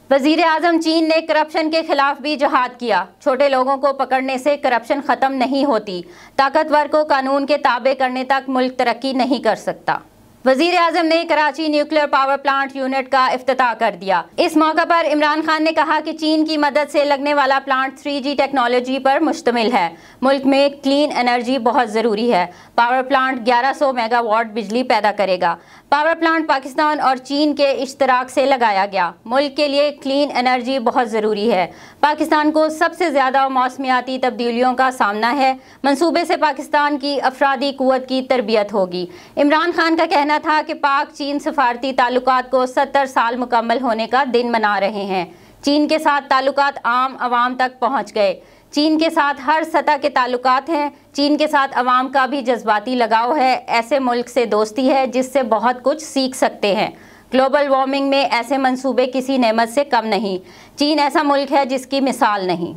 वजीर आजम चीन ने करप्शन के खिलाफ भी जिहाद किया। छोटे लोगों को पकड़ने से करप्शन खत्म नहीं होती। ताकतवर को कानून के ताबे करने तक मुल्क तरक्की नहीं कर सकता। वजीर आजम ने Karachi nuclear power plant unit का इफ्तिताह कर दिया। इस मौका पर इमरान खान ने कहा कि चीन की मदद से लगने वाला प्लांट 3G टेक्नोलॉजी पर मुश्तमिल है। मुल्क में क्लीन एनर्जी बहुत ज़रूरी है। पावर प्लांट 1100 मेगावाट बिजली पैदा करेगा। पावर प्लांट पाकिस्तान और चीन के इश्तराक से लगाया गया। मुल्क के लिए क्लीन एनर्जी बहुत ज़रूरी है। पाकिस्तान को सबसे ज़्यादा मौसमियाती तब्दीलियों का सामना है। मंसूबे से पाकिस्तान की अफरादी कुव्वत की तरबियत होगी। इमरान खान का कहना था कि पाक चीन सफारती ताल्लुकात को 70 साल मुकम्मल होने का दिन मना रहे हैं। चीन के साथ ताल्लुकात आम आवाम तक पहुँच गए। चीन के साथ हर सतह के ताल्लुकात हैं। चीन के साथ अवाम का भी जज्बाती लगाव है। ऐसे मुल्क से दोस्ती है जिससे बहुत कुछ सीख सकते हैं। ग्लोबल वार्मिंग में ऐसे मंसूबे किसी नेमत से कम नहीं। चीन ऐसा मुल्क है जिसकी मिसाल नहीं।